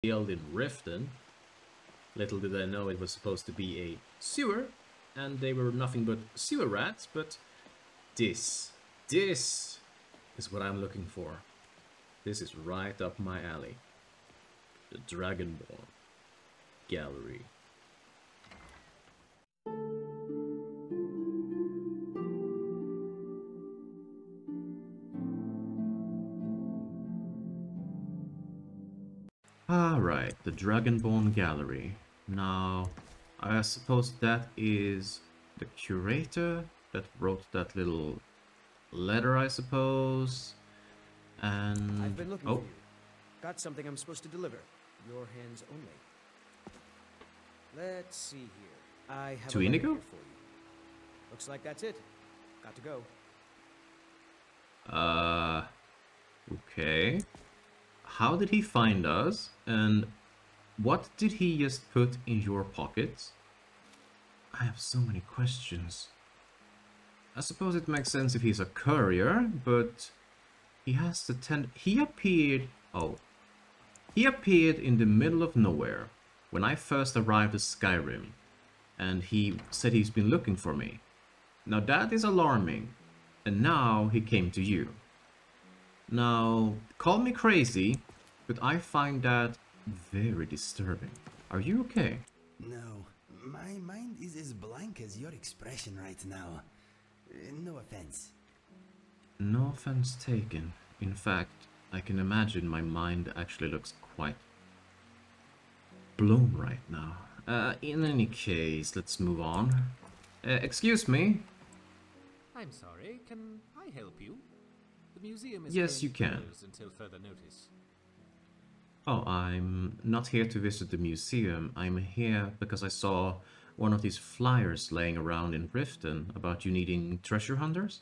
in Riften. Little did I know it was supposed to be a sewer, and they were nothing but sewer rats, but this is what I'm looking for. This is right up my alley. The Dragonborn Gallery. Alright, the Dragonborn Gallery. Now, I suppose that is the curator that wrote that little letter, I suppose. And... I've been looking for you. Got something I'm supposed to deliver. Your hands only. Let's see here. I have to a letter Inigo? here for you. Looks like that's it. Got to go. Okay. How did he find us? And what did he just put in your pockets? I have so many questions. I suppose it makes sense if he's a courier, but he has to he appeared... Oh. He appeared in the middle of nowhere when I first arrived at Skyrim, and he said he's been looking for me. Now that is alarming, and now he came to you. Now, call me crazy, but I find that very disturbing. Are you okay? No, my mind is as blank as your expression right now. No offense. No offense taken. In fact, I can imagine my mind actually looks quite blown right now. In any case, let's move on. Excuse me? I'm sorry, can I help you? The museum is Yes, you can. until further notice. Oh, I'm not here to visit the museum. I'm here because I saw one of these flyers laying around in Riften about you needing treasure hunters.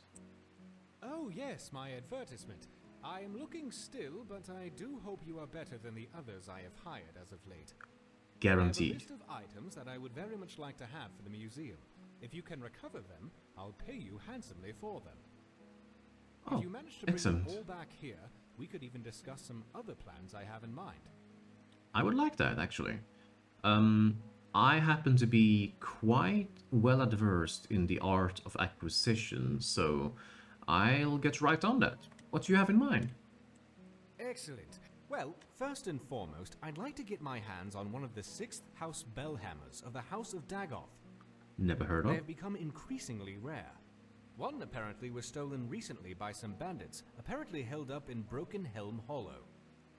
Oh yes, my advertisement. I am looking still, but I do hope you are better than the others I have hired as of late. Guaranteed. I have a list of items that I would very much like to have for the museum. If you can recover them, I'll pay you handsomely for them. Oh, if you manage to bring excellent. them all back here, we could even discuss some other plans I have in mind. I would like that, actually. I happen to be quite well adversed in the art of acquisition, so I'll get right on that. What do you have in mind? Excellent. Well, first and foremost, I'd like to get my hands on one of the 6th House Bellhammers of the House of Dagoth. Never heard They of. have become increasingly rare. One apparently was stolen recently by some bandits, apparently held up in Broken Helm Hollow.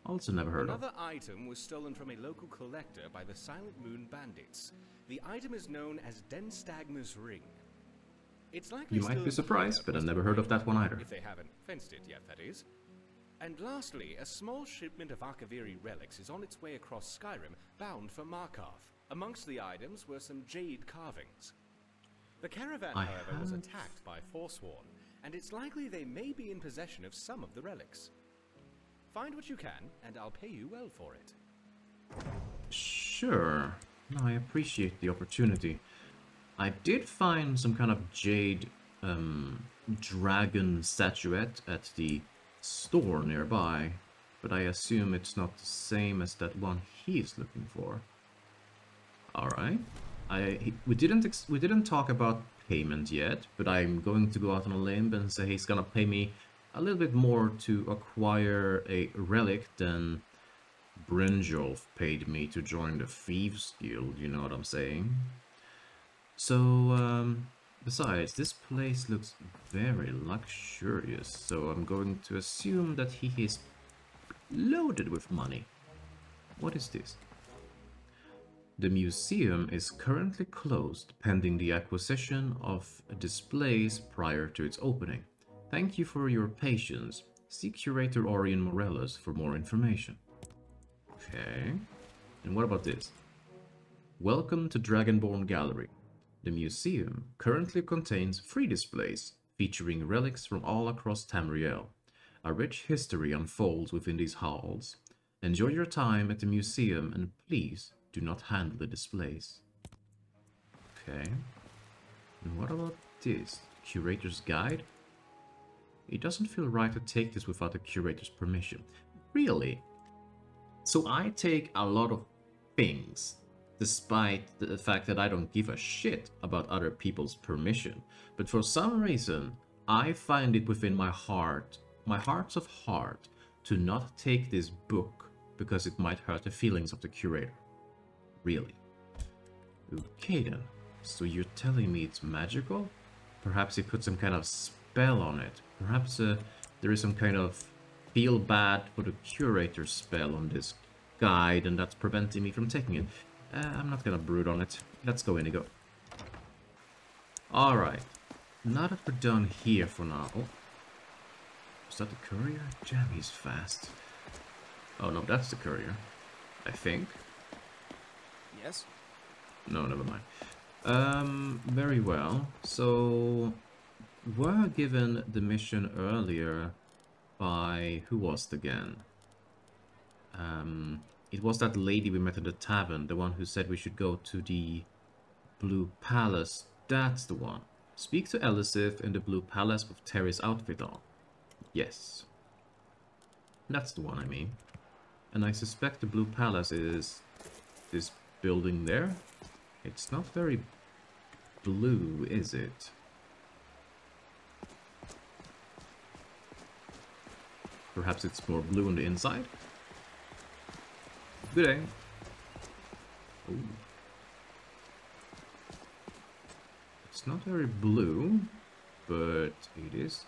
Also never heard of. Another item was stolen from a local collector by the Silent Moon bandits. The item is known as Denstagma's Ring. It's likely You might still be in surprised, hiding but I across never the heard of Rhine, that one either. If they haven't fenced it yet, that is. And lastly, a small shipment of Arkaviri relics is on its way across Skyrim, bound for Markarth. Amongst the items were some jade carvings. The caravan, however, was attacked by Forsworn, and it's likely they may be in possession of some of the relics. Find what you can, and I'll pay you well for it. Sure. No, I appreciate the opportunity. I did find some kind of jade dragon statuette at the store nearby, but I assume it's not the same as that one he's looking for. Alright. We didn't talk about payment yet, but I'm going to go out on a limb and say he's gonna pay me a little bit more to acquire a relic than Brynjolf paid me to join the Thieves Guild, you know what I'm saying? So, besides, this place looks very luxurious, so I'm going to assume that he is loaded with money. What is this? The museum is currently closed pending the acquisition of displays prior to its opening. Thank you for your patience. See Curator Orion Morellos for more information. Okay. And what about this? Welcome to Dragonborn Gallery. The museum currently contains 3 displays featuring relics from all across Tamriel. A rich history unfolds within these halls. Enjoy your time at the museum and please do not handle the displays. Okay. And what about this? Curator's Guide? It doesn't feel right to take this without the curator's permission. Really? So I take a lot of things, despite the fact that I don't give a shit about other people's permission. But for some reason, I find it within my hearts of heart, to not take this book because it might hurt the feelings of the curator. Really. Okay then. So you're telling me it's magical? Perhaps he put some kind of spell on it. Perhaps there is some kind of feel bad for the curator spell on this guide, and that's preventing me from taking it. I'm not gonna brood on it. Let's go, Inigo. Alright. Now that we're done here for now... Oh. Is that the courier? Damn, he's fast. Oh no, that's the courier. I think. Yes? No, never mind. Very well. So... we're given the mission earlier by... who was it again? It was that lady we met at the tavern, the one who said we should go to the Blue Palace. That's the one. Speak to Elisif in the Blue Palace with Terry's outfit on. Yes. That's the one I mean. And I suspect the Blue Palace is this building there. It's not very blue, is it? Perhaps it's more blue on the inside? Good day. Ooh. It's not very blue, but it is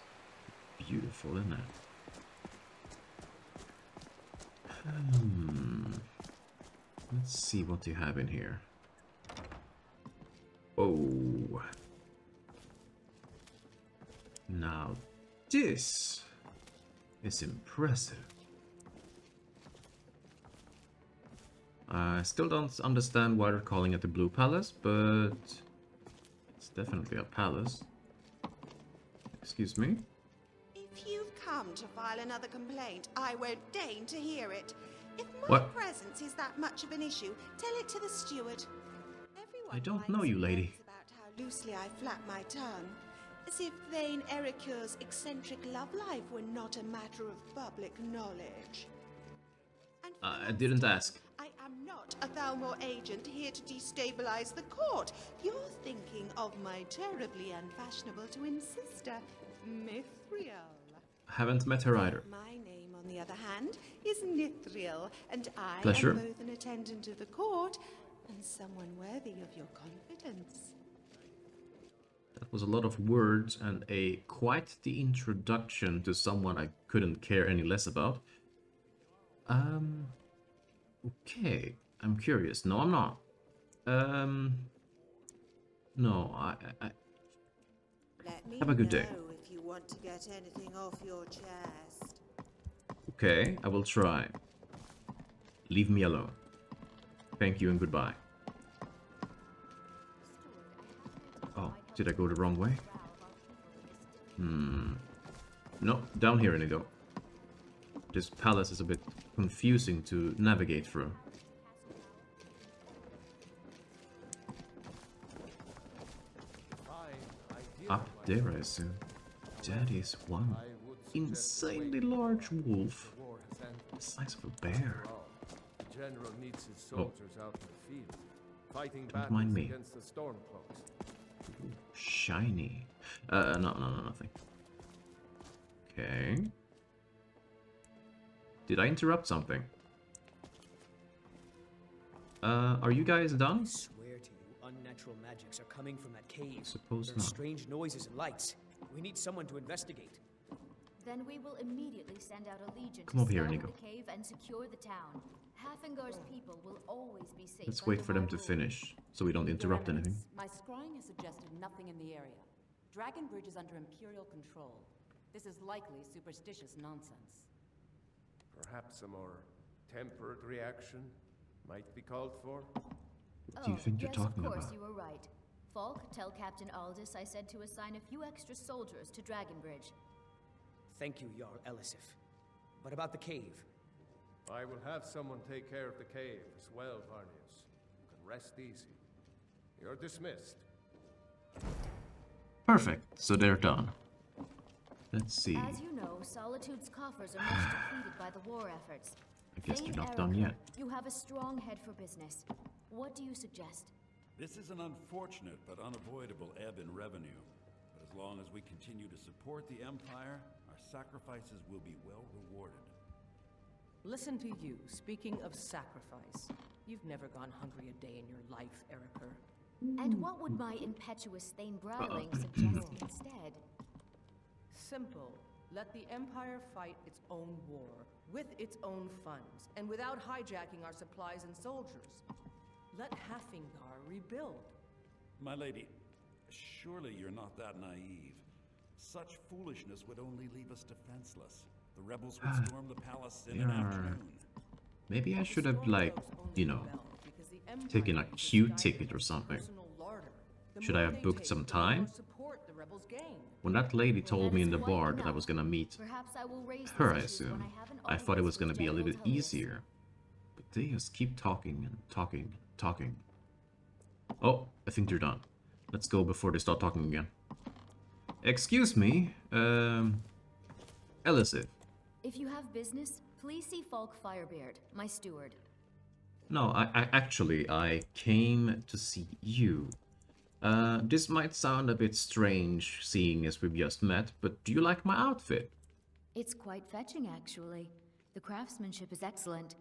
beautiful, isn't it? Let's see what you have in here. Oh. Now this is impressive. I still don't understand why they're calling it the Blue Palace, but it's definitely a palace. Excuse me? If you've come to file another complaint, I won't deign to hear it. If my What? presence is that much of an issue, tell it to the steward. Everyone I don't whines know you, and lady. moans about how loosely I flap my tongue, as if Thane Ericur's eccentric love life were not a matter of public knowledge. And for I once, didn't ask. I am not a Thalmor agent here to destabilize the court. You're thinking of my terribly unfashionable twin sister, Mithriel. Haven't met her either. My name, on the other hand, is Nithriel, and I Pleasure. am both an attendant of the court and someone worthy of your confidence. That was a lot of words and quite the introduction to someone I couldn't care any less about. Okay, I'm curious. No, I'm not. No, I Let me Have a good day. know if you want to get anything off your chest. Okay, I will try. Leave me alone. Thank you and goodbye. Oh, did I go the wrong way? No, down here, Inigo. This palace is a bit confusing to navigate through. Up there, I assume. That is one insanely large wolf, the size of a bear. The general needs his Oh. soldiers out in the field, fighting Don't battles mind me. against the Stormcloaks. Shiny. No, nothing. Okay. Did I interrupt something? Are you guys done? I swear to you, unnatural magics are coming from that cave. Suppose there are not. strange noises and lights. We need someone to investigate. Then we will immediately send out a legion Come to over here, scour Nico. the cave and secure the town. Hafingar's people will always be safe. Let's wait under for them my to rule. finish, so we don't interrupt Your anything. Eminence, my scrying has suggested nothing in the area. Dragonbridge is under Imperial control. This is likely superstitious nonsense. Perhaps a more tempered reaction might be called for. What do you think you're talking Yes, of course, about? you were right. Falk, tell Captain Aldous I said to assign a few extra soldiers to Dragonbridge. Thank you, Jarl Elisif. But about the cave, I will have someone take care of the cave as well, Varnius. You can rest easy. You're dismissed. Perfect, so they're done. Let's see. As you know, Solitude's coffers are much depleted by the war efforts. I guess Thane you're not done Erica, yet. You have a strong head for business. What do you suggest? This is an unfortunate but unavoidable ebb in revenue. But as long as we continue to support the Empire, our sacrifices will be well rewarded. Listen to you, speaking of sacrifice. You've never gone hungry a day in your life, Erica. And what would my impetuous Thane Browning suggest instead? Simple. Let the Empire fight its own war, with its own funds, and without hijacking our supplies and soldiers. Let Haffingar rebuild. My lady, surely you're not that naive. Such foolishness would only leave us defenseless. The rebels would storm the palace in an afternoon. Maybe I should have, like, you know, taken a queue ticket or something. Should I have booked some time? When that lady told me in the bar that I was gonna meet her, I assume, I thought it was gonna be a little bit easier. But they just keep talking and talking and talking. Oh, I think they're done. Let's go before they start talking again. Excuse me, Elisif. If you have business, please see Falk Firebeard, my steward. No, I came to see you. This might sound a bit strange, seeing as we've just met, but do you like my outfit? It's quite fetching, actually. The craftsmanship is excellent.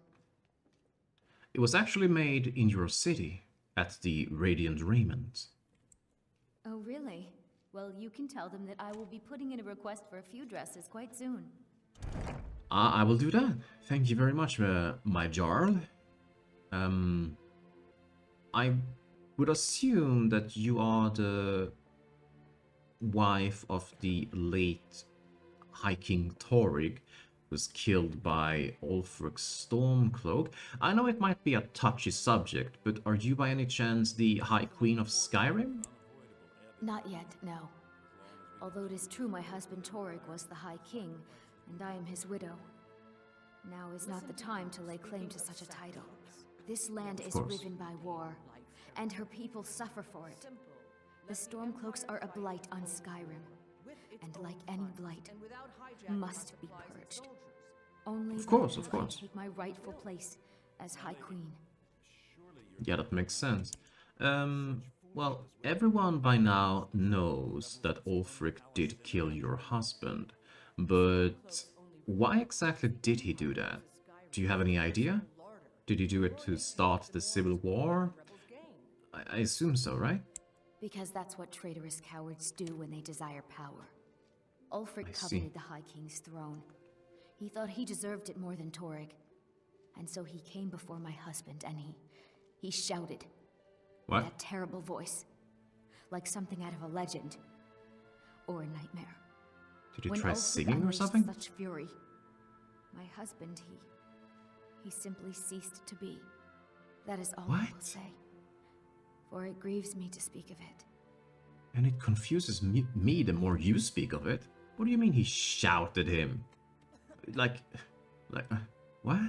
It was actually made in your city, at the Radiant Raiment. Oh, really? Well, you can tell them that I will be putting in a request for a few dresses quite soon. I will do that. Thank you very much, my Jarl. I would assume that you are the wife of the late High King Torig, who was killed by Ulfric's Stormcloak. I know it might be a touchy subject, but are you by any chance the High Queen of Skyrim? Not yet, no. Although it is true my husband Torig was the High King, and I am his widow. Now is not the time to lay claim to such a title. This land is riven by war, and her people suffer for it. The Stormcloaks are a blight on Skyrim, and like any blight, must be purged. Only of course. then will I take my rightful place as High Queen. Yeah, that makes sense. Well, everyone by now knows that Ulfric did kill your husband, but why exactly did he do that? Do you have any idea? Did he do it to start the Civil War? I assume so, right? Because that's what traitorous cowards do when they desire power. Ulfric coveted the High King's throne. He thought he deserved it more than Torig. And so he came before my husband and he shouted. What? That terrible voice. Like something out of a legend. Or a nightmare. Did you try singing or something? Such fury. My husband, he simply ceased to be. That is all I will say. For it grieves me to speak of it. And it confuses me the more you speak of it. What do you mean he shouted him? Like, what?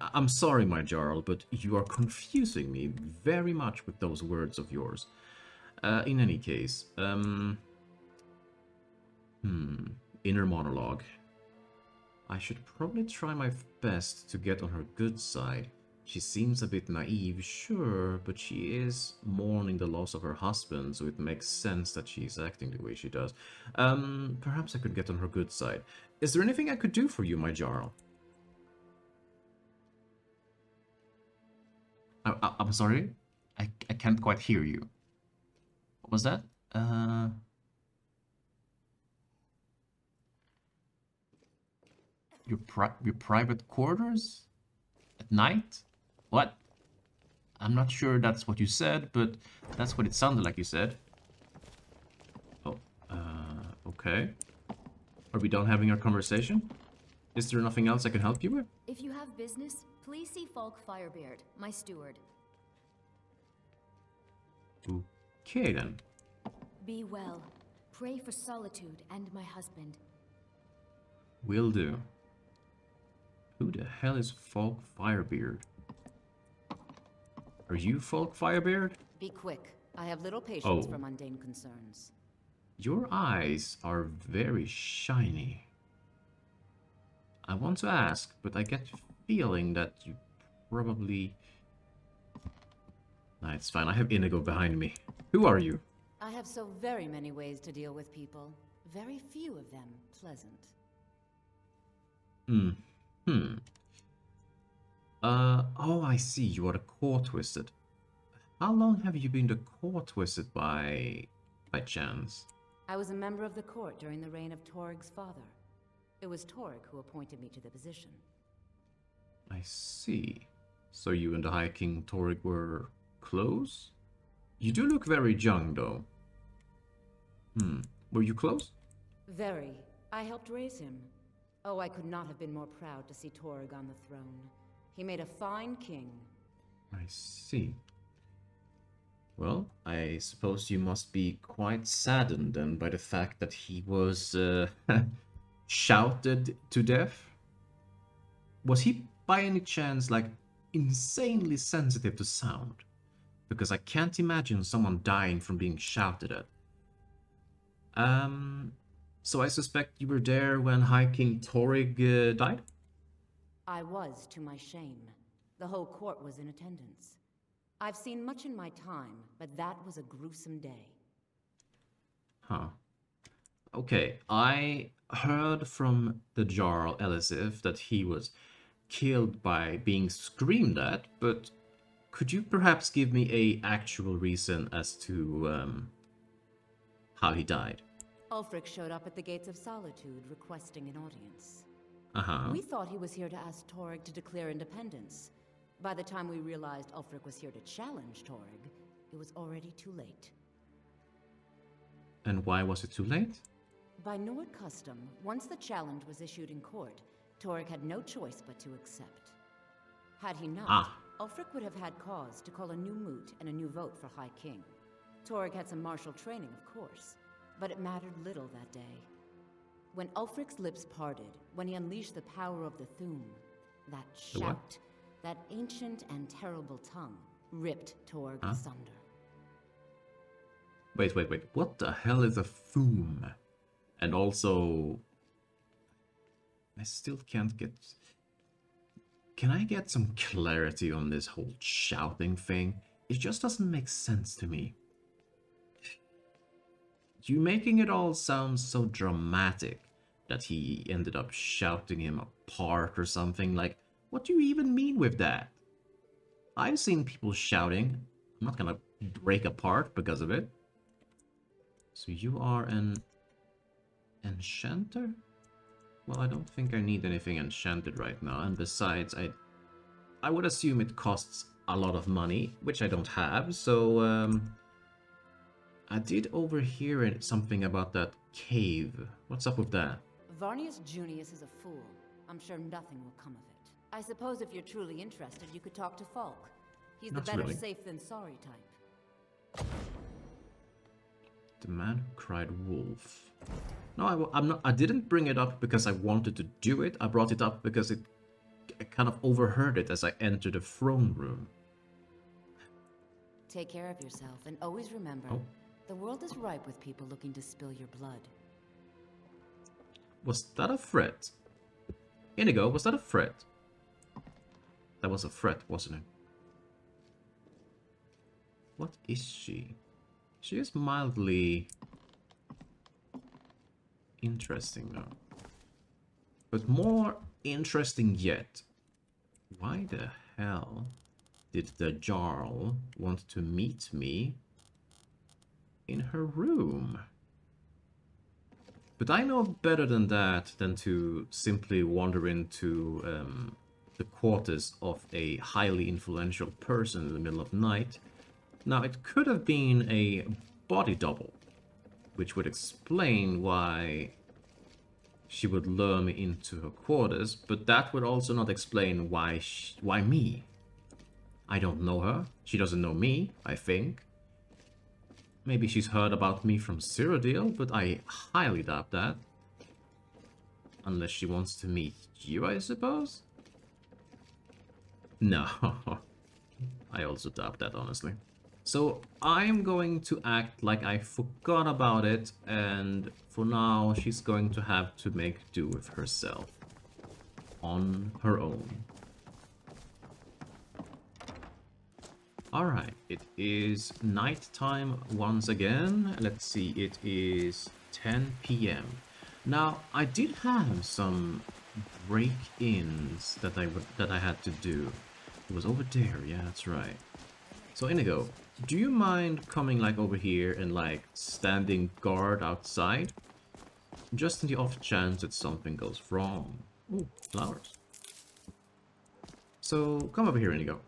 I'm sorry, my Jarl, but you are confusing me very much with those words of yours. In any case, inner monologue. I should probably try my best to get on her good side. She seems a bit naive, sure, but she is mourning the loss of her husband, so it makes sense that she's acting the way she does. Perhaps I could get on her good side. Is there anything I could do for you, my Jarl? I'm sorry? I can't quite hear you. What was that? Your private quarters? At night? What? I'm not sure that's what you said, but that's what it sounded like you said. Oh, okay. Are we done having our conversation? Is there nothing else I can help you with? If you have business, please see Falk Firebeard, my steward. Okay, then. Be well. Pray for solitude and my husband. Will do. Who the hell is Falk Firebeard? Are you Falk Firebeard? Be quick. I have little patience for mundane concerns. Your eyes are very shiny. I want to ask, but I get the feeling that you probably... Nah, it's fine. I have Inigo behind me. Who are you? I have so very many ways to deal with people. Very few of them pleasant. Oh, I see. You are the court wizard. How long have you been the court wizard by chance? I was a member of the court during the reign of Torig's father. It was Torig who appointed me to the position. I see. So you and the High King Torig were close? You do look very young, though. Were you close? Very. I helped raise him. Oh, I could not have been more proud to see Torig on the throne. He made a fine king. I see. Well, I suppose you must be quite saddened then by the fact that he was shouted to death. Was he by any chance like insanely sensitive to sound? Because I can't imagine someone dying from being shouted at. So I suspect you were there when High King Torig died? I was, to my shame. The whole court was in attendance. I've seen much in my time, but that was a gruesome day. Huh. Okay, I heard from the Jarl Elisif that he was killed by being screamed at, but could you perhaps give me a actual reason as to how he died? Ulfric showed up at the Gates of Solitude requesting an audience. Uh-huh. We thought he was here to ask Torig to declare independence. By the time we realized Ulfric was here to challenge Torig, it was already too late. And why was it too late? By Nord custom, once the challenge was issued in court, Torig had no choice but to accept. Had he not, Ulfric would have had cause to call a new moot and a new vote for High King. Torig had some martial training, of course, but it mattered little that day. When Ulfric's lips parted, when he unleashed the power of the Thu'um, that shout, that ancient and terrible tongue, ripped Torig asunder. Wait. What the hell is a Thu'um? And also... I still can't get... Can I get some clarity on this whole shouting thing? It just doesn't make sense to me. You making it all sound so dramatic that he ended up shouting him apart or something. Like, what do you even mean with that? I've seen people shouting. I'm not gonna break apart because of it. So you are an enchanter? Well, I don't think I need anything enchanted right now. And besides, I would assume it costs a lot of money, which I don't have. So, I did overhear something about that cave. What's up with that? Varnius Junius is a fool. I'm sure nothing will come of it. I suppose if you're truly interested, you could talk to Falk. He's the better safe than sorry type. The man who cried wolf. No, I'm not. I didn't bring it up because I wanted to do it. I brought it up because I kind of overheard it as I entered the throne room. Take care of yourself and always remember, the world is ripe with people looking to spill your blood. Was that a threat? Inigo, was that a threat? That was a threat, wasn't it? What is she? She is mildly interesting though. But more interesting yet, why the hell did the Jarl want to meet me in her room? But I know better than that, than to simply wander into the quarters of a highly influential person in the middle of the night. Now, it could have been a body double, which would explain why she would lure me into her quarters, but that would also not explain why me. I don't know her. She doesn't know me, I think. Maybe she's heard about me from Cyrodiil, but I highly doubt that. Unless she wants to meet you, I suppose? No. I also doubt that, honestly. So I'm going to act like I forgot about it, and for now she's going to have to make do with herself. on her own. Alright, it is nighttime once again. Let's see, it is 10 p.m. Now, I did have some break-ins that I had to do. It was over there, yeah, that's right. So Inigo, do you mind coming like over here and like standing guard outside? Just in the off chance that something goes wrong. Ooh, flowers. So come over here, Inigo.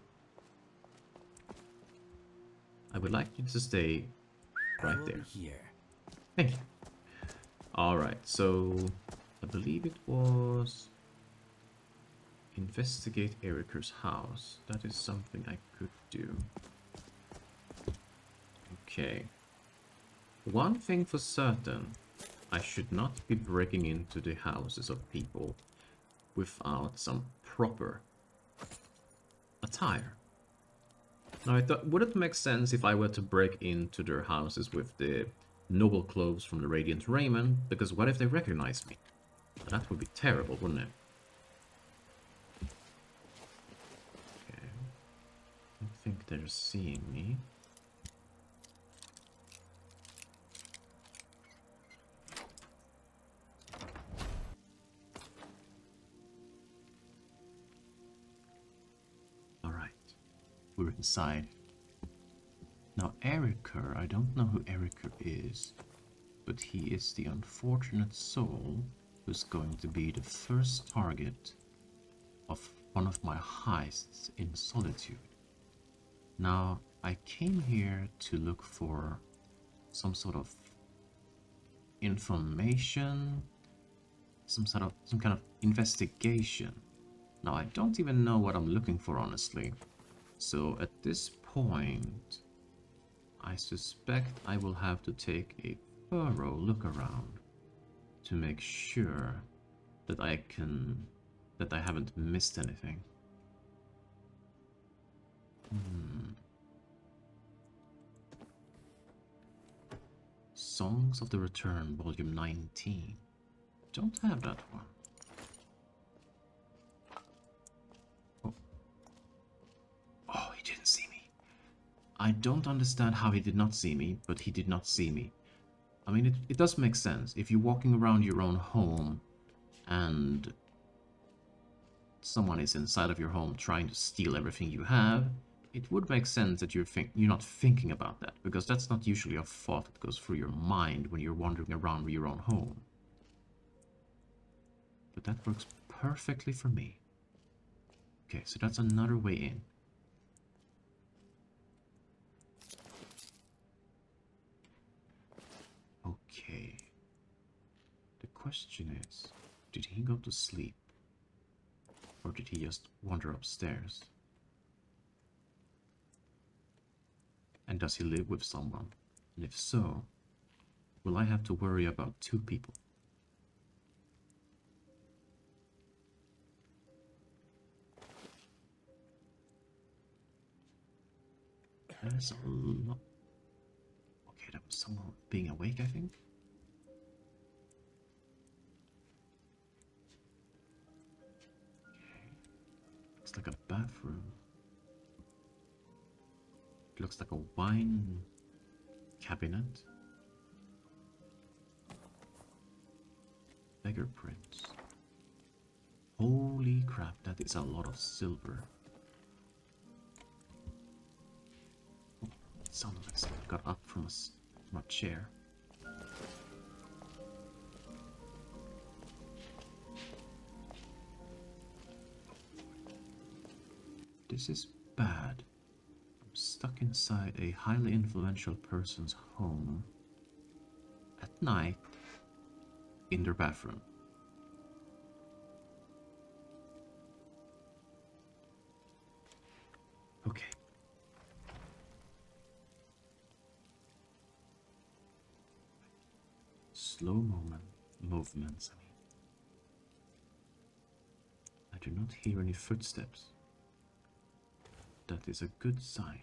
I would like you to stay right there. Here. Thank you. Alright, so I believe it was investigate Eriker's house. That is something I could do. Okay. One thing for certain, I should not be breaking into the houses of people without some proper attire. Now, I thought, would it make sense if I were to break into their houses with the noble clothes from the Radiant Raiment? Because what if they recognize me? That would be terrible, wouldn't it? Okay. I don't think they're seeing me. We're inside. Now Eriker, I don't know who Eriker is, but he is the unfortunate soul who's going to be the first target of one of my heists in Solitude. Now, I came here to look for some sort of information, some kind of investigation. Now, I don't even know what I'm looking for, honestly. So at this point, I suspect I will have to take a thorough look around to make sure that I haven't missed anything. Songs of the Return, Volume 19. Don't have that one. Oh, he didn't see me. I don't understand how he did not see me, but he did not see me. I mean, it does make sense. If you're walking around your own home and someone is inside of your home trying to steal everything you have, it would make sense that you're not thinking about that, because that's not usually a thought that goes through your mind when you're wandering around your own home. But that works perfectly for me. Okay, so that's another way in. Okay. The question is, did he go to sleep? Or did he just wander upstairs? And does he live with someone? And if so, will I have to worry about two people? There's a lot. Okay, that was someone being awake, I think. Okay. Looks like a bathroom. It looks like a wine cabinet. Beggar prints. Holy crap, that is a lot of silver. Oh, it sounded like someone got up from a chair. This is bad. I'm stuck inside a highly influential person's home at night in their bathroom. Okay. Slow movements, I mean. I do not hear any footsteps. That is a good sign.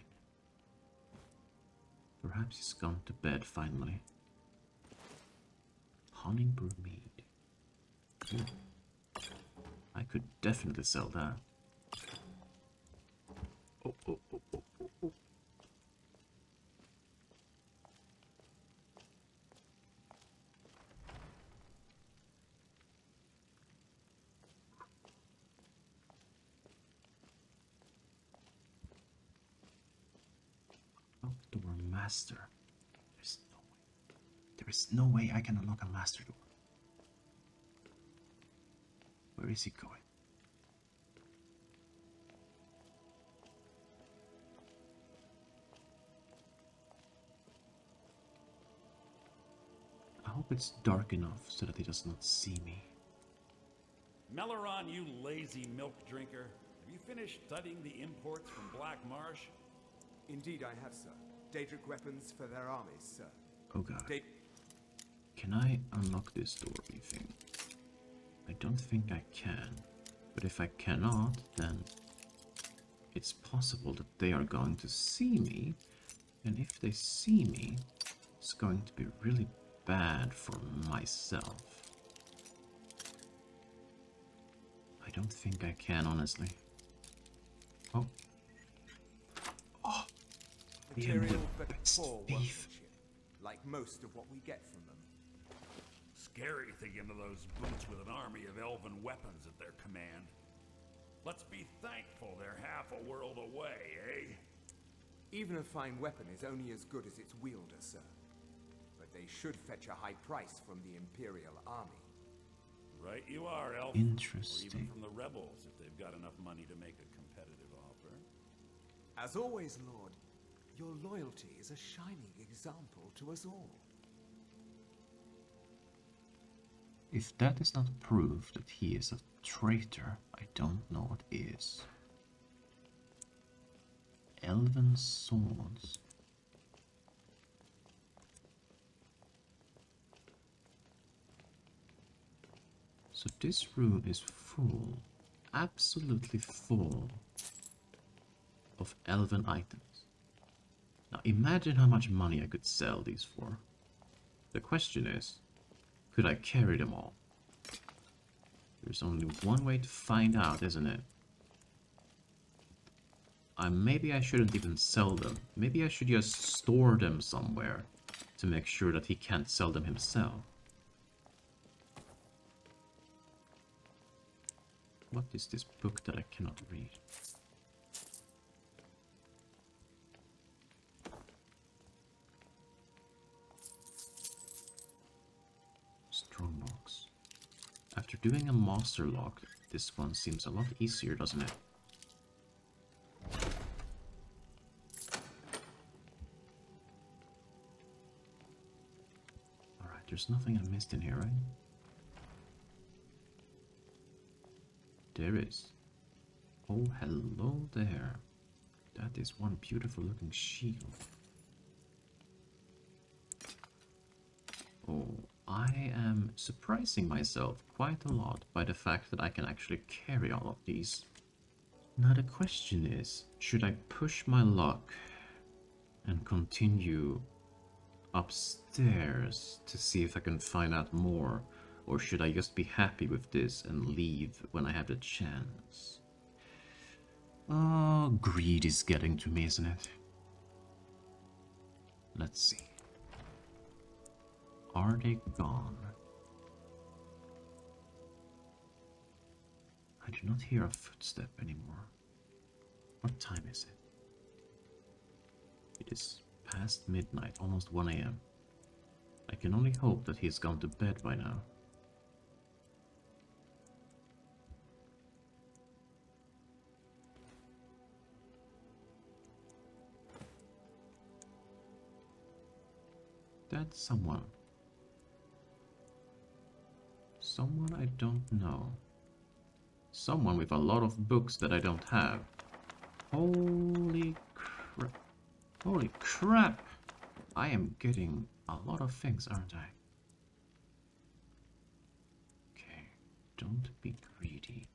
Perhaps he's gone to bed finally. Honey brew mead. Ooh. I could definitely sell that. Oh, oh, oh, oh, oh, oh. Outdoor master. There's no way. There is no way I can unlock a master door. Where is he going? I hope it's dark enough so that he does not see me. Meleron, you lazy milk drinker. Have you finished studying the imports from Black Marsh? Indeed I have, sir. Daedric weapons for their armies, sir. Oh god. Can I unlock this door, you think? I don't think I can. But if I cannot, then it's possible that they are going to see me. And if they see me, it's going to be really bad for myself. I don't think I can, honestly. Oh. Oh. Material but poor workmanship, like most of what we get from them. Scary thinking of those boots with an army of elven weapons at their command. Let's be thankful they're half a world away, eh? Even a fine weapon is only as good as its wielder, sir. But they should fetch a high price from the Imperial army. Right you are, Elf. Interesting. Or even from the rebels, if they've got enough money to make a competitive offer. As always, Lord, your loyalty is a shining example to us all. If that is not proof that he is a traitor, I don't know what is. Elven swords. So this room is full, absolutely full of elven items. Now imagine how much money I could sell these for. The question is, could I carry them all? There's only one way to find out, isn't it? Maybe I shouldn't even sell them. Maybe I should just store them somewhere to make sure that he can't sell them himself. What is this book that I cannot read? Strongbox. After doing a master lock, this one seems a lot easier, doesn't it? Alright, there's nothing I missed in here, right? There is. Oh, hello there. That is one beautiful looking shield. Oh, I am surprising myself quite a lot by the fact that I can actually carry all of these. Now the question is, should I push my luck and continue upstairs to see if I can find out more? Or should I just be happy with this and leave when I have the chance? Oh, greed is getting to me, isn't it? Let's see. Are they gone? I do not hear a footstep anymore. What time is it? It is past midnight, almost 1 AM. I can only hope that he's gone to bed by now. That's someone. Someone I don't know. Someone with a lot of books that I don't have. Holy crap. Holy crap! I am getting a lot of things, aren't I? Okay, don't be greedy.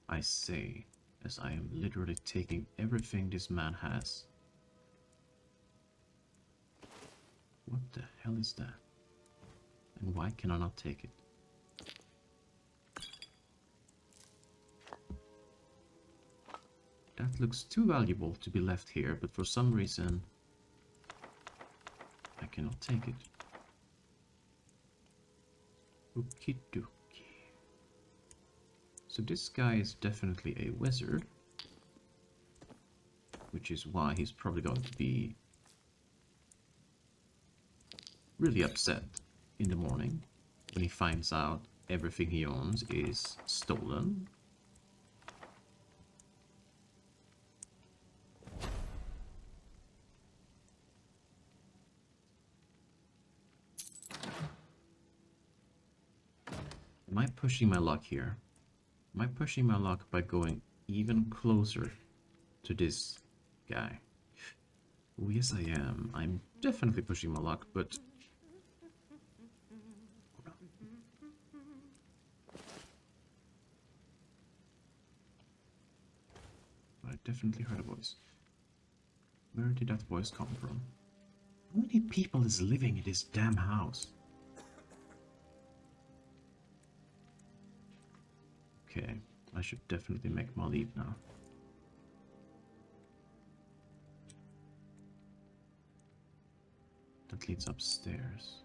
I say, as I am literally taking everything this man has. What the hell is that? And why can I not take it? That looks too valuable to be left here, but for some reason I cannot take it. Okie dokie. So this guy is definitely a wizard, which is why he's probably going to be really upset in the morning when he finds out everything he owns is stolen. Am I pushing my luck here? Am I pushing my luck by going even closer to this guy? Oh, yes I am. I'm definitely pushing my luck, but... I definitely heard a voice. Where did that voice come from? How many people is living in this damn house? Okay, I should definitely make my leave now. That leads upstairs.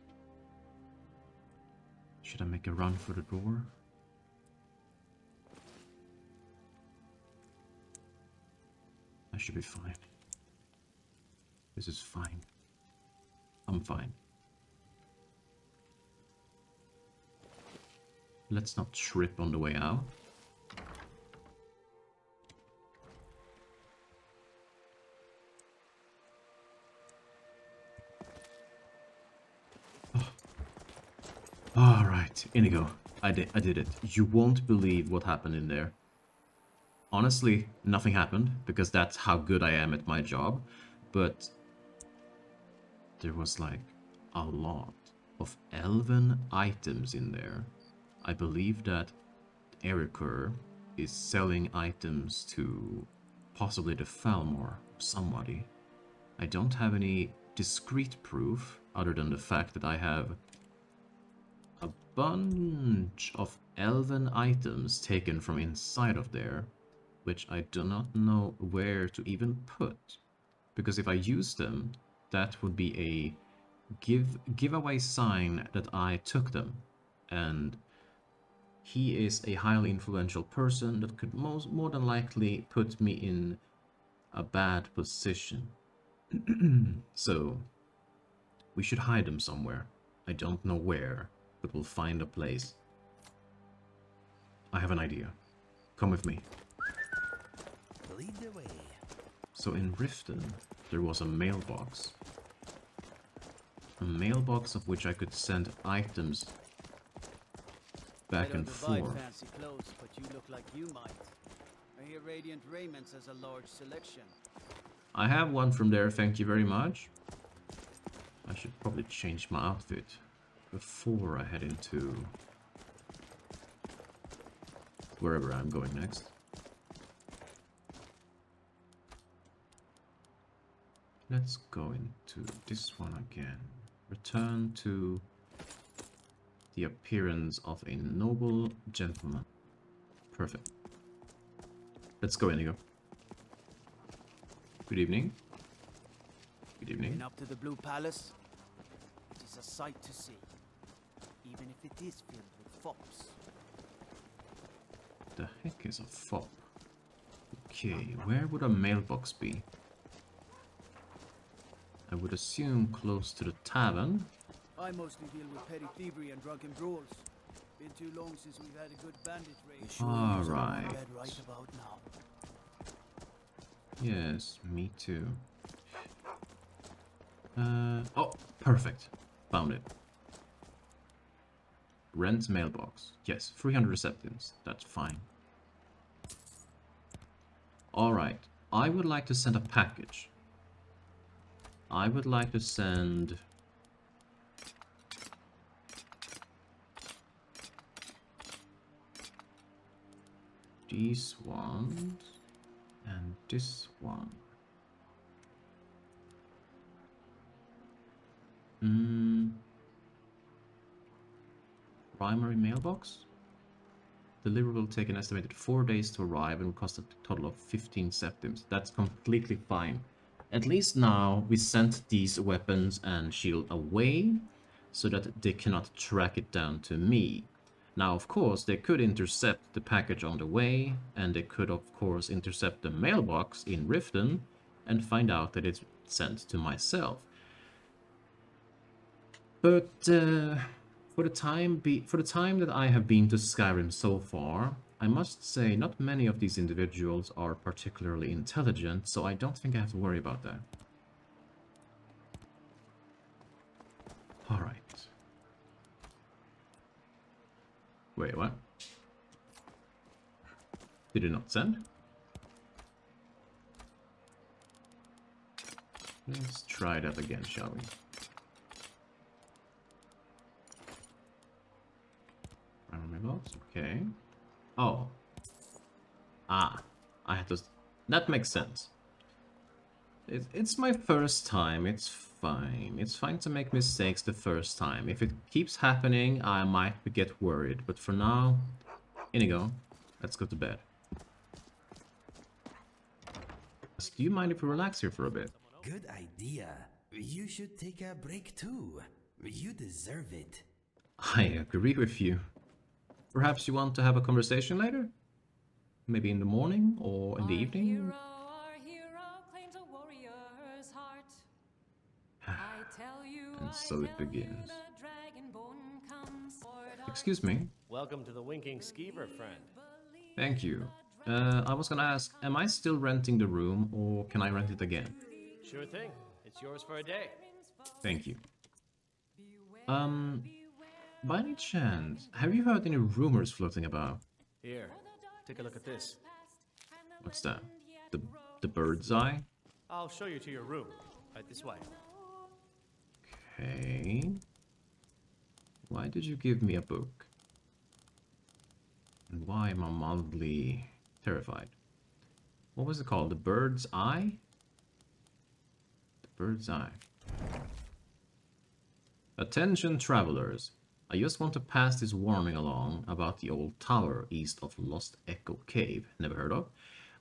Should I make a run for the door? I should be fine. This is fine. I'm fine. Let's not trip on the way out. Alright, Inigo. I did it. You won't believe what happened in there. Honestly, nothing happened, because that's how good I am at my job. But there was like a lot of elven items in there. I believe that Erikur is selling items to possibly the Falmor or somebody. I don't have any discrete proof other than the fact that I have a bunch of elven items taken from inside of there, which I do not know where to even put. Because if I use them, that would be a giveaway sign that I took them. And he is a highly influential person that could more than likely put me in a bad position. So, we should hide them somewhere. I don't know where, but we'll find a place. I have an idea. Come with me. Lead the way. So in Riften, there was a mailbox. A mailbox of which I could send items back and forth. I don't buy fancy clothes, but you look like you might. I hear Radiant Raiments has a large selection. I have one from there, thank you very much. I should probably change my outfit before I head into wherever I'm going next. Let's go into this one again. Return to the appearance of a noble gentleman. Perfect. Let's go, Inigo. Good evening. Good evening. Been up to the Blue Palace? It is a sight to see, even if it is filled with fops. The heck is a fop? Okay, where would a mailbox be? I would assume close to the tavern. I mostly deal with petty thievery and drunken brawls. Been too long since we've had a good bandit raid. All right. Right about now. Yes, me too. Oh, perfect. Found it. Rent mailbox. Yes, 300 receptants. That's fine. Alright. I would like to send a package. I would like to send... these ones. And this one. Primary mailbox? Delivery will take an estimated 4 days to arrive and will cost a total of 15 septims. That's completely fine. At least now we sent these weapons and shield away so that they cannot track it down to me. Now, of course, they could intercept the package on the way, and they could, of course, intercept the mailbox in Riften and find out that it's sent to myself. But for the time that I have been to Skyrim so far, I must say not many of these individuals are particularly intelligent, so I don't think I have to worry about that. Alright. Wait, what? Did it not send? Let's try that again, shall we? Okay. Oh. Ah. I had to... That makes sense. It's my first time. It's fine. It's fine to make mistakes the first time. If it keeps happening, I might get worried. But for now, Inigo, let's go to bed. Do you mind if we relax here for a bit? Good idea. You should take a break too. You deserve it. I agree with you. Perhaps you want to have a conversation later? Maybe in the morning or in the evening? And so it begins. Excuse me. Welcome to the Winking Skeever, friend. Thank you. I was gonna ask, am I still renting the room or can I rent it again? Sure thing. It's yours for a day. Thank you. By any chance, have you heard any rumors floating about? Here, take a look at this. What's that? The bird's eye? I'll show you to your room. Right this way. Okay. Why did you give me a book? And why am I mildly terrified? What was it called? The bird's eye? The bird's eye. Attention travelers. I just want to pass this warning along about the old tower east of Lost Echo Cave. Never heard of?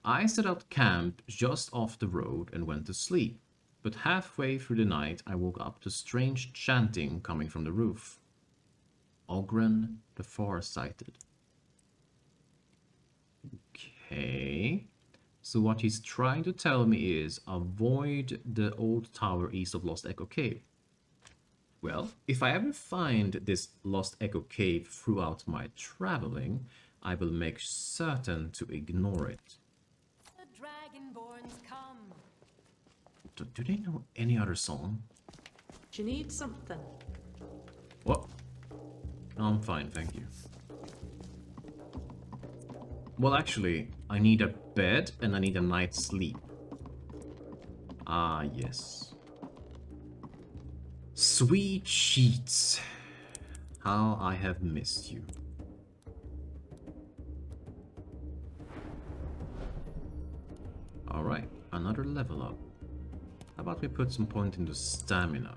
I set out camp just off the road and went to sleep. But halfway through the night I woke up to strange chanting coming from the roof. Ogren the Farsighted. Okay. So what he's trying to tell me is avoid the old tower east of Lost Echo Cave. Well, if I ever find this Lost Echo Cave throughout my traveling, I will make certain to ignore it. The Dragonborns come. Do they know any other song? Do you need something? What? No, I'm fine, thank you. Well, actually, I need a bed and I need a night's sleep. Ah, yes. Sweet sheets. How I have missed you. Alright, another level up. How about we put some point into stamina?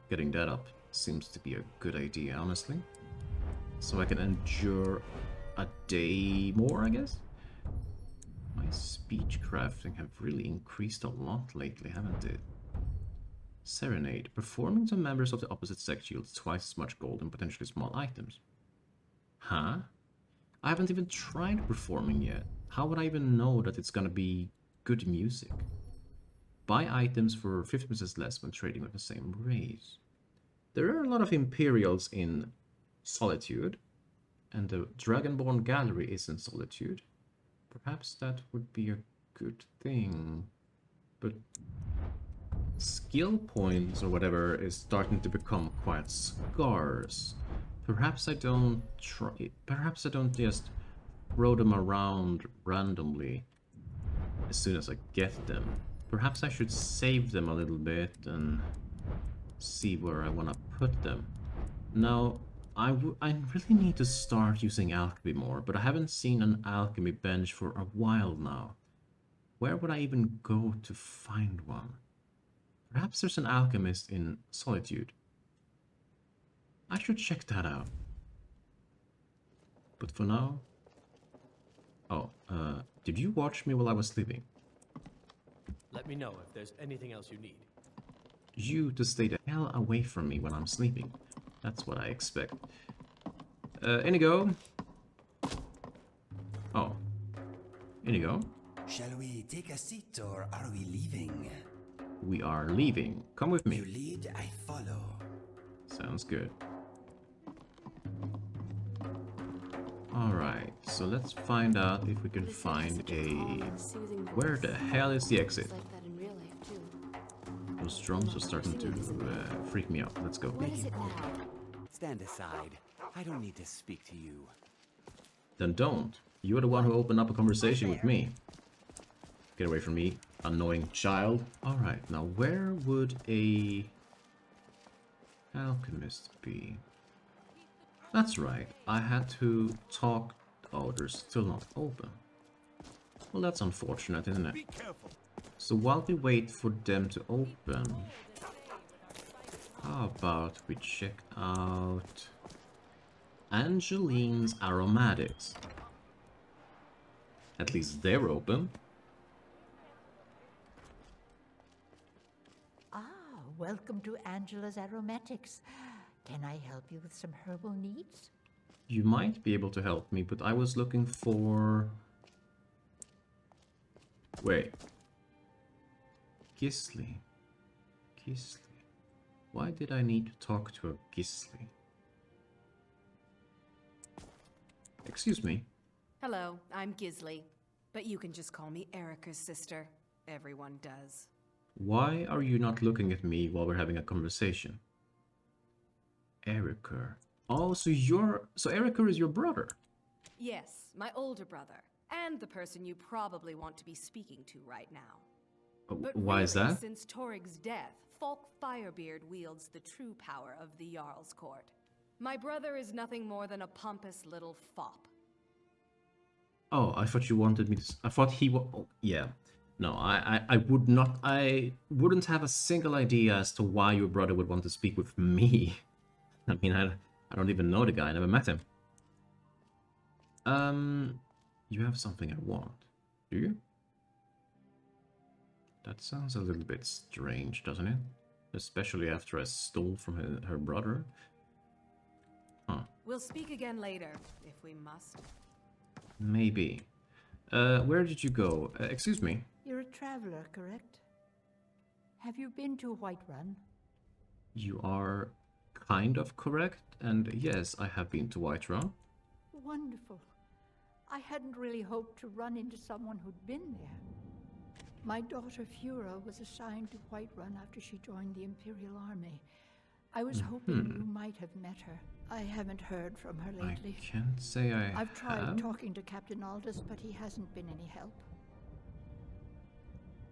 Getting that up seems to be a good idea, honestly. So I can endure a day more, I guess? My speech crafting have really increased a lot lately, haven't it? Serenade. Performing to members of the opposite sex yields twice as much gold and potentially small items. Huh? I haven't even tried performing yet. How would I even know that it's gonna be good music? Buy items for 50% less when trading with the same race. There are a lot of Imperials in Solitude, and the Dragonborn Gallery is in Solitude. Perhaps that would be a good thing. But skill points or whatever is starting to become quite scarce. Perhaps I don't try. Perhaps I don't just throw them around randomly as soon as I get them. Perhaps I should save them a little bit and see where I want to put them. Now, I really need to start using alchemy more, but I haven't seen an alchemy bench for a while now. Where would I even go to find one? Perhaps there's an alchemist in Solitude. I should check that out. But for now, Oh, did you watch me while I was sleeping? Let me know if there's anything else you need. You to stay the hell away from me when I'm sleeping. That's what I expect. Inigo. Oh. Inigo. Shall we take a seat or are we leaving? We are leaving. Come with me. You lead, I follow. Sounds good. Alright, so let's find out if we can find a... Where the hell is the exit? Those drums are starting to freak me out. Let's go. Stand aside. I don't need to speak to you. Then don't. You're the one who opened up a conversation with me. Get away from me, annoying child. Alright, now where would a alchemist be? That's right, I had to talk... Oh, they're still not open. Well, that's unfortunate, isn't it? So while we wait for them to open, how about we check out Angeline's Aromatics? At least they're open. Welcome to Angela's Aromatics. Can I help you with some herbal needs? You might be able to help me, but I was looking for... Wait. Gisli. Gisli. Why did I need to talk to a Gisli? Excuse me. Hello, I'm Gisli, but you can just call me Erica's sister. Everyone does. Why are you not looking at me while we're having a conversation? Erica. Oh, so Erica is your brother? Yes, my older brother, and the person you probably want to be speaking to right now. But why is that? Since Torig's death, Falk Firebeard wields the true power of the Jarl's court. My brother is nothing more than a pompous little fop. Oh, I thought you wanted me to... I thought he was... Oh, yeah. No, I would not... I wouldn't have a single idea as to why your brother would want to speak with me. I mean, I don't even know the guy. I never met him. You have something I want. Do you? That sounds a little bit strange, doesn't it? Especially after I stole from her brother. Huh. We'll speak again later, if we must. Maybe. Where did you go? Excuse me. You're a traveler, correct? Have you been to Whiterun? You are kind of correct, and yes, I have been to Whiterun. Wonderful. I hadn't really hoped to run into someone who'd been there. My daughter Fura was assigned to Whiterun after she joined the Imperial Army. I was hoping you might have met her. I haven't heard from her lately. I can't say I've tried talking to Captain Aldous, but he hasn't been any help.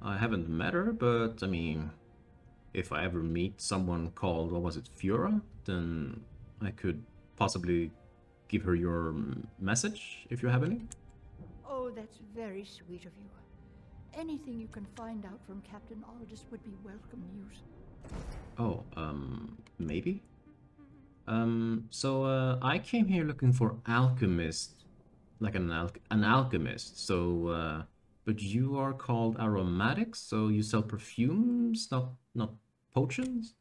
I haven't met her, but I mean, if I ever meet someone called, what was it, Fura, then I could possibly give her your message, if you have any. Oh, that's very sweet of you. Anything you can find out from Captain Aldous would be welcome news. Oh, maybe? So I came here looking for alchemist, like an alchemist, so, but you are called Aromatics, so you sell perfumes, not potions?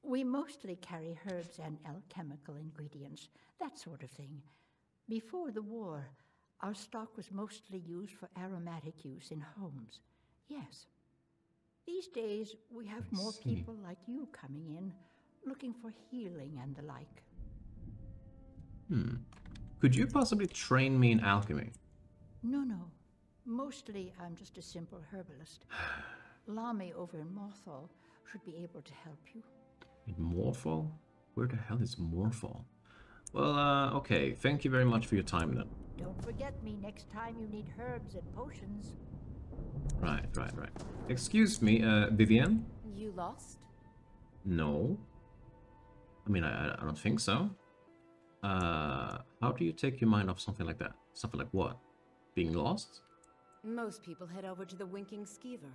We mostly carry herbs and alchemical ingredients, that sort of thing. Before the war, our stock was mostly used for aromatic use in homes. Yes. These days, we have more people like you coming in, looking for healing and the like. Could you possibly train me in alchemy? No. Mostly, I'm just a simple herbalist. Lami over in Morthal should be able to help you. In Morthal? Where the hell is Morthal? Well, okay. Thank you very much for your time, then. Don't forget me next time you need herbs and potions. Right. Excuse me, Vivienne? You lost? No. I mean, I don't think so. How do you take your mind off something like that? Something like what? Being lost? Most people head over to the Winking Skeever.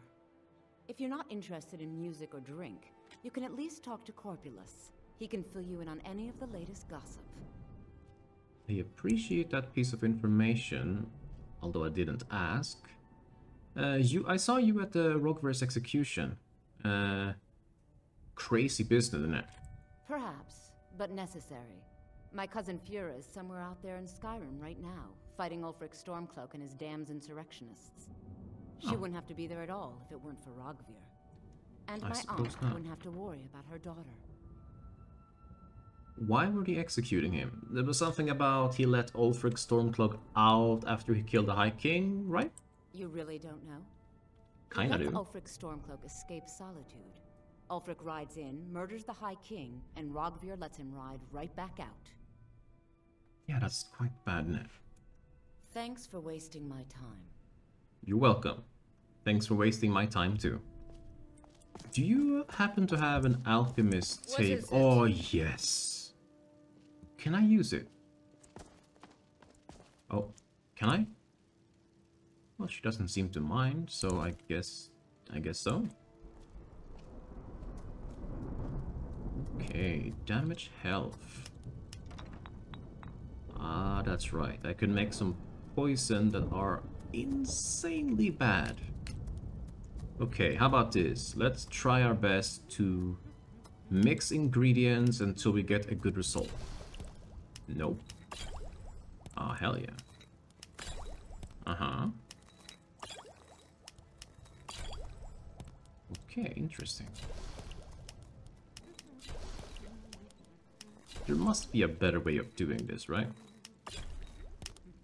If you're not interested in music or drink, you can at least talk to Corpulus. He can fill you in on any of the latest gossip. I appreciate that piece of information, although I didn't ask. I saw you at the Rogver's execution. Crazy business, isn't it? Perhaps, but necessary. My cousin Fura is somewhere out there in Skyrim right now, fighting Ulfric Stormcloak and his damned insurrectionists. She wouldn't have to be there at all if it weren't for Rogvir. And my aunt wouldn't have to worry about her daughter. Why were they executing him? There was something about he let Ulfric Stormcloak out after he killed the High King, right? You really don't know? Kinda do. Ulfric Stormcloak escapes Solitude. Ulfric rides in, murders the High King, and Rogvir lets him ride right back out. Yeah, that's quite bad, isn't it? Thanks for wasting my time. You're welcome. Thanks for wasting my time too. Do you happen to have an alchemist tape? Oh, yes. Can I use it? Oh, can I? Well, she doesn't seem to mind, so I guess so. Okay, damage health. Ah, that's right. I can make some poison that are insanely bad. Okay, how about this? Let's try our best to mix ingredients until we get a good result. Nope. Oh, hell yeah. Uh-huh. Okay, interesting. There must be a better way of doing this, right?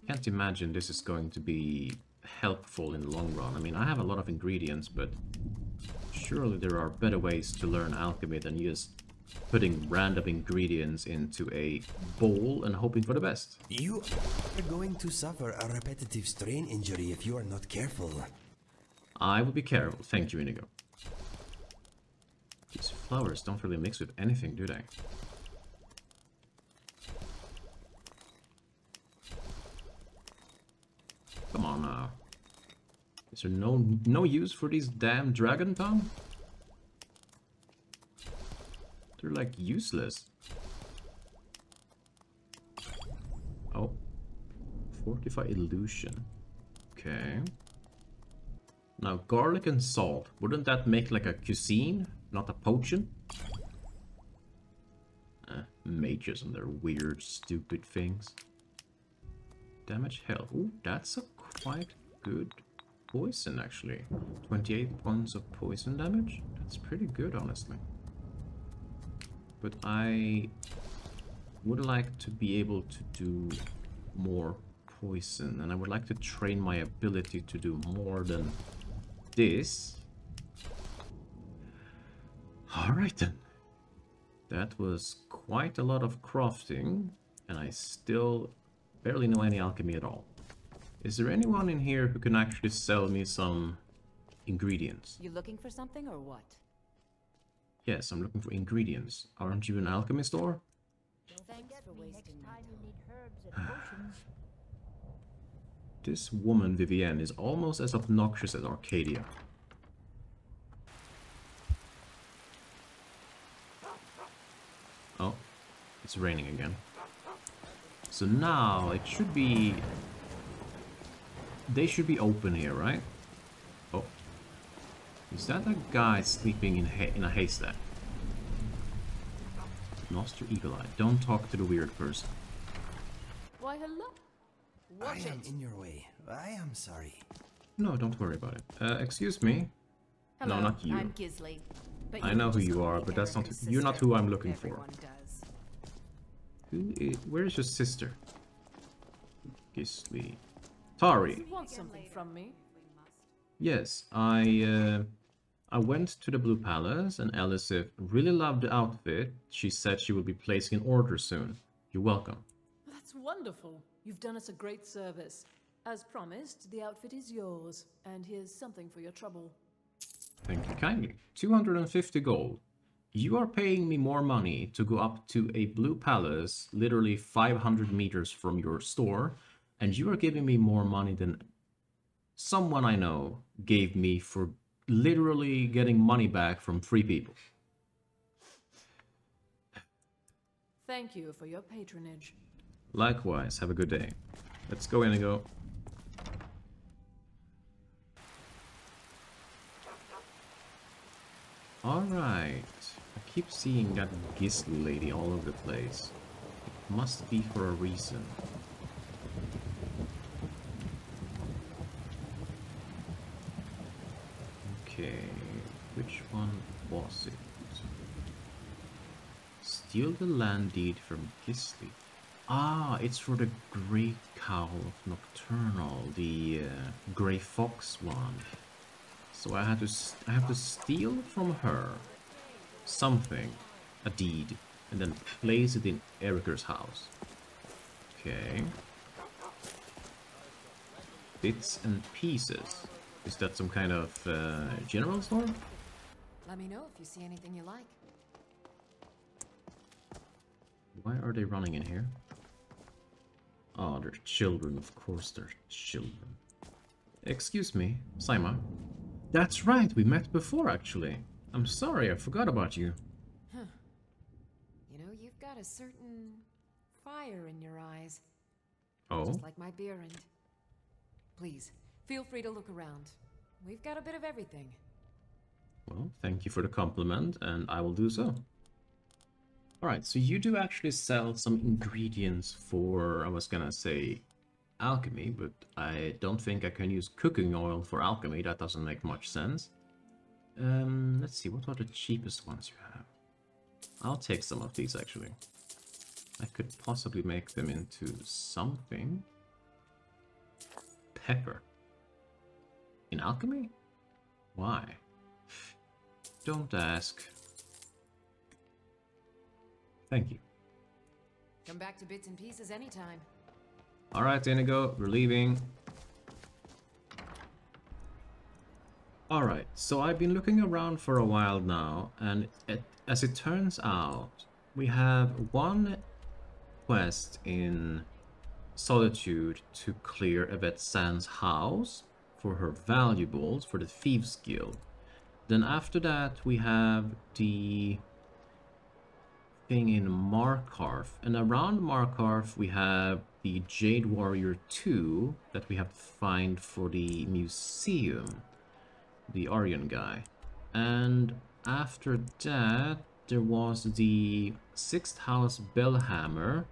Can't imagine this is going to be helpful in the long run. I mean, I have a lot of ingredients, but surely there are better ways to learn alchemy than just putting random ingredients into a bowl and hoping for the best. You are going to suffer a repetitive strain injury if you are not careful. I will be careful. Thank you, Inigo. These flowers don't really mix with anything, do they? Come on now. Is there no use for these damn dragon tongue? They're like useless. Oh. Fortify illusion. Okay. Now garlic and salt. Wouldn't that make like a cuisine? Not a potion? Mages and their weird, stupid things. Damage health. Ooh, that's a quite good poison, actually. 28 points of poison damage? That's pretty good, honestly. But I would like to be able to do more poison, and I would like to train my ability to do more than this. Alright then. That was quite a lot of crafting, and I still barely know any alchemy at all. Is there anyone in here who can actually sell me some ingredients? You looking for something or what? Yes, I'm looking for ingredients. Aren't you an alchemy store? Thanks for wasting my time. This woman, Vivienne, is almost as obnoxious as Arcadia. Oh, it's raining again. So now it should be... They should be open here, right? Oh. Is that a guy sleeping in a haystack? Noster Eagle Eye. Don't talk to the weird person. Why, hello. I am in your way. I am sorry. No, don't worry about it. Excuse me. Hello, no, not you. I'm Gisley. But I know who you are, but that's not... You're not who I'm looking for. Where is your sister? Gisley. Tari. You want something from me? Yes, I went to the Blue Palace, and Elisif really loved the outfit. She said she will be placing an order soon. You're welcome. That's wonderful. You've done us a great service. As promised, the outfit is yours, and here's something for your trouble. Thank you kindly. 250 gold. You are paying me more money to go up to a Blue Palace, literally 500 meters from your store, and you are giving me more money than someone I know gave me for literally getting money back from 3 people. Thank you for your patronage. Likewise, have a good day. Let's go, Inigo. Alright. I keep seeing that Gisli lady all over the place. It must be for a reason. Okay, which one was it? Steal the land deed from Gisli. Ah, it's for the Great Cowl of Nocturnal, the Grey Fox one. So I have to steal from her something, a deed, and then place it in Eriker's house. Okay. Bits and pieces. Is that some kind of general store? Let me know if you see anything you like. Why are they running in here? Oh, they're children. Of course they're children. Excuse me, Saima. That's right, we met before actually. I'm sorry, I forgot about you. Huh. You know, you've got a certain fire in your eyes. Oh? Just like my Beerend. Please, feel free to look around. We've got a bit of everything. Well, thank you for the compliment, and I will do so. Alright, so you do actually sell some ingredients for, I was gonna say, alchemy, but I don't think I can use cooking oil for alchemy. That doesn't make much sense. Let's see, what are the cheapest ones you have? I'll take some of these, actually. I could possibly make them into something. Pepper. In alchemy? Why? Don't ask. Thank you. Come back to bits and pieces anytime. Alright, Inigo, we're leaving. Alright, so I've been looking around for a while now, and as it turns out, we have one quest in Solitude to clear Yvette Sand's house for her valuables for the Thieves Guild. Then after that, we have the thing in Markarth, and around Markarth we have the Jade Warrior 2 that we have to find for the museum, the Aryan guy. And after that there was the 6th House Bellhammer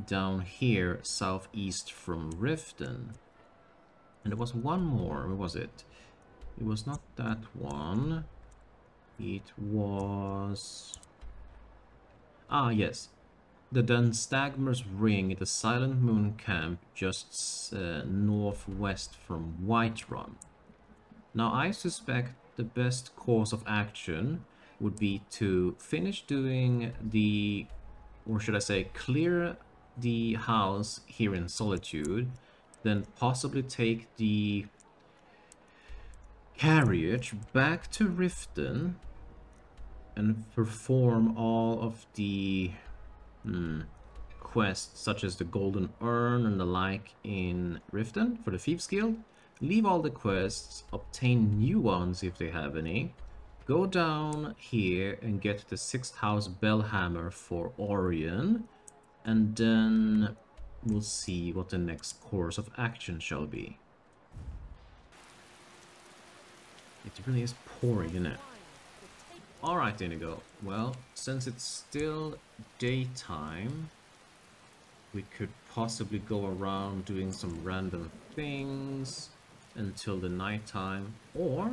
down here southeast from Riften. And there was one more, where was it? It was not that one. It was... Ah, yes. The Dunstagmer's Ring, the Silent Moon camp just northwest from Whiterun. Now, I suspect the best course of action would be to finish doing the, or should I say, clear the house here in Solitude, then possibly take the carriage back to Riften and perform all of the quests such as the Golden Urn and the like in Riften for the Thieves Guild. Leave all the quests, obtain new ones if they have any, go down here and get the 6th House Bellhammer for Orion, and then we'll see what the next course of action shall be. It really is pouring, isn't it? Alright, Inigo. Well, since it's still daytime, we could possibly go around doing some random things until the nighttime, or...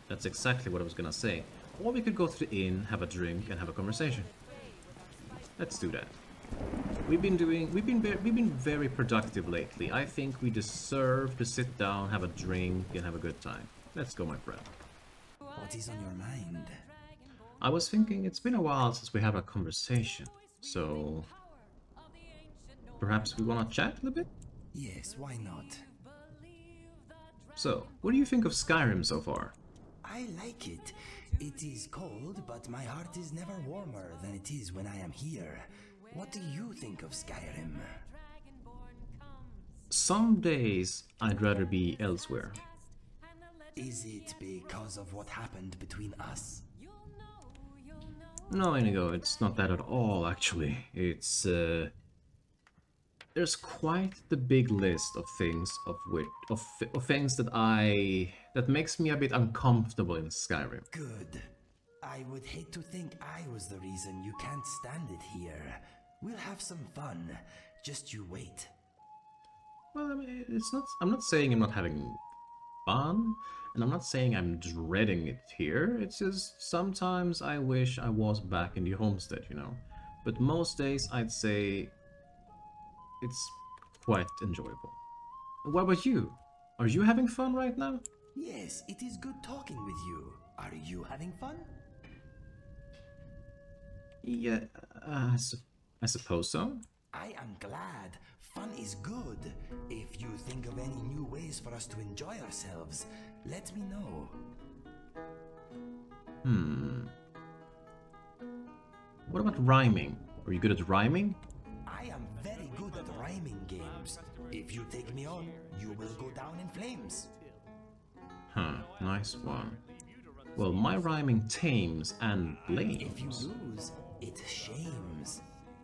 That's exactly what I was gonna say. Or we could go to the inn, have a drink, and have a conversation. Let's do that. We've been very productive lately. I think we deserve to sit down, have a drink, and have a good time. Let's go, my friend. What is on your mind? I was thinking it's been a while since we have a conversation, so perhaps we want to chat a little bit? Yes, why not? So, what do you think of Skyrim so far? I like it. It is cold, but my heart is never warmer than it is when I am here. What do you think of Skyrim? Some days I'd rather be elsewhere. Is it because of what happened between us? No, Inigo, it's not that at all, actually. It's, there's quite the big list of things of things that makes me a bit uncomfortable in Skyrim. Good. I would hate to think I was the reason you can't stand it here. We'll have some fun. Just you wait. Well, I mean, I'm not saying I'm not having fun, and I'm not saying I'm dreading it here. It's just sometimes I wish I was back in the homestead, you know. But most days I'd say it's quite enjoyable. What about you? Are you having fun right now? Yes, it is good talking with you. Are you having fun? Yeah, I suppose so. I am glad. Fun is good. If you think of any new ways for us to enjoy ourselves, let me know. What about rhyming? Are you good at rhyming? I am very good at rhyming games. If you take me on, you will go down in flames. Huh, nice one. Well, my rhyming tames and blames. If you lose, it shames.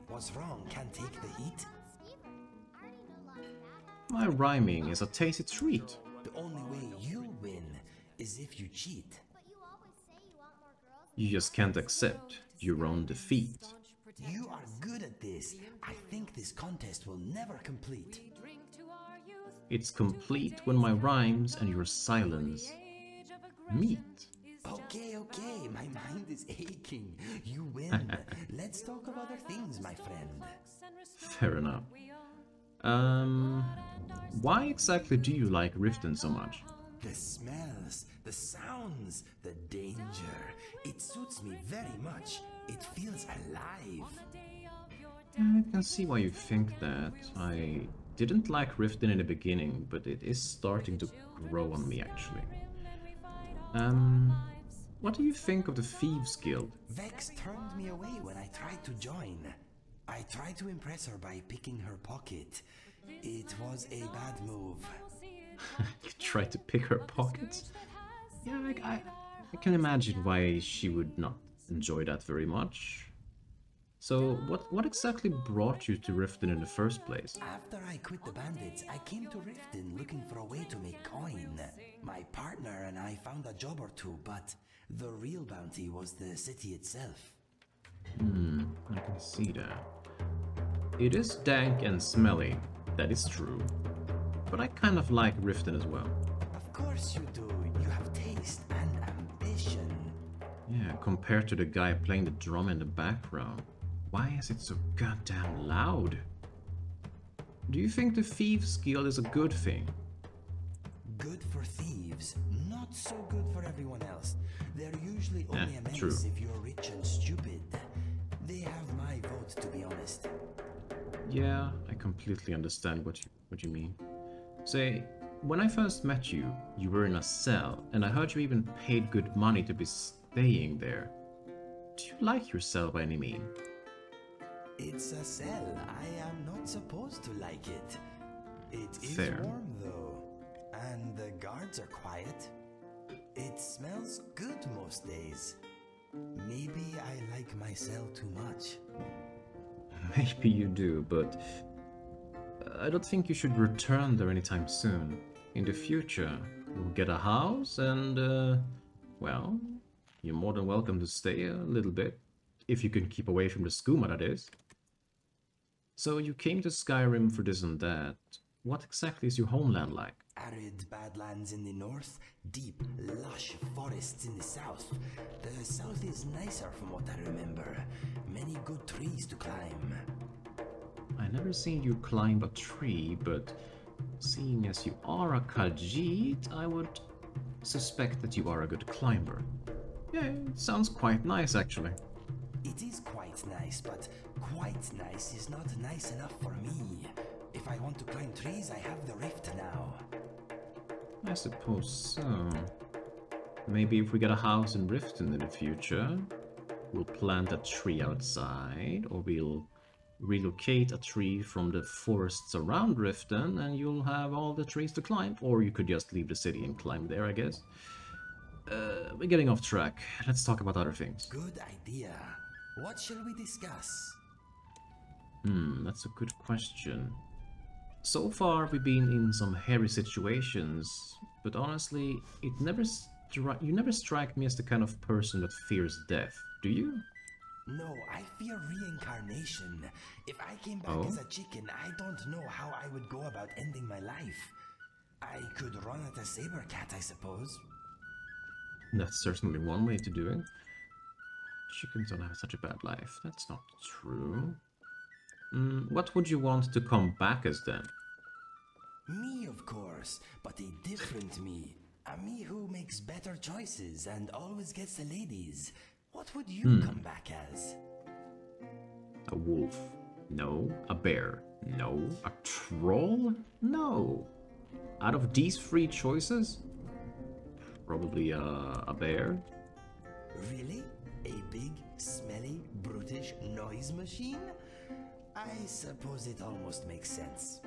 What's wrong? Can't take the heat? My rhyming is a tasty treat. The only way you win is if you cheat. You just can't accept your own defeat. You are good at this. I think this contest will never complete. It's complete when my rhymes and your silence meet. Okay, my mind is aching. You win. Let's talk of other things, my friend. Fair enough. Why exactly do you like Riften so much? The smells, the sounds, the danger. It suits me very much. It feels alive. I can see why you think that. I didn't like Riften in the beginning, but it is starting to grow on me actually. What do you think of the Thieves Guild? Vex turned me away when I tried to join. I tried to impress her by picking her pocket. It was a bad move. You tried to pick her pockets? Yeah, I can imagine why she would not enjoy that very much. So, what exactly brought you to Riften in the first place? After I quit the bandits, I came to Riften looking for a way to make coin. My partner and I found a job or two, but the real bounty was the city itself. I can see that. It is dank and smelly, that is true. But I kind of like Riften as well. Of course you do. You have taste and ambition. Yeah, compared to the guy playing the drum in the background. Why is it so goddamn loud? Do you think the Thieves Guild is a good thing? Good for thieves, not so good for everyone else. They're usually only a menace true. if you're rich and stupid. They have my vote, to be honest. Yeah, I completely understand what you mean. Say, when I first met you, you were in a cell, and I heard you even paid good money to be staying there. Do you like your cell by any means? It's a cell. I am not supposed to like it. It is Fair. warm, though. And the guards are quiet. It smells good most days. Maybe I like my cell too much. Maybe you do, but I don't think you should return there anytime soon. In the future, you'll get a house and, well, you're more than welcome to stay a little bit. If you can keep away from the skooma, that is. So you came to Skyrim for this and that. What exactly is your homeland like? Arid badlands in the north, deep, lush forests in the south. The south is nicer from what I remember. Many good trees to climb. I never seen you climb a tree, but seeing as you are a Khajiit, I would suspect that you are a good climber. Yeah, it sounds quite nice actually. It is quite nice, but quite nice is not nice enough for me. If I want to climb trees, I have the rift now. I suppose so. Maybe if we get a house in Riften in the future, we'll plant a tree outside, or we'll relocate a tree from the forests around Riften, and you'll have all the trees to climb. Or you could just leave the city and climb there, I guess. We're getting off track. Let's talk about other things. Good idea. What shall we discuss? That's a good question. So far we've been in some hairy situations, but honestly, you never strike me as the kind of person that fears death, do you? No, I fear reincarnation. If I came back as a chicken, I don't know how I would go about ending my life. I could run at a saber cat, I suppose. That's certainly one way to do it. Chickens don't have such a bad life. That's not true. What would you want to come back as then? Me, of course, but a different me. A me who makes better choices and always gets the ladies. What would you come back as? A wolf? No. A bear? No. A troll? No. Out of these three choices? Probably a bear? Really? A big, smelly, brutish noise machine? I suppose it almost makes sense.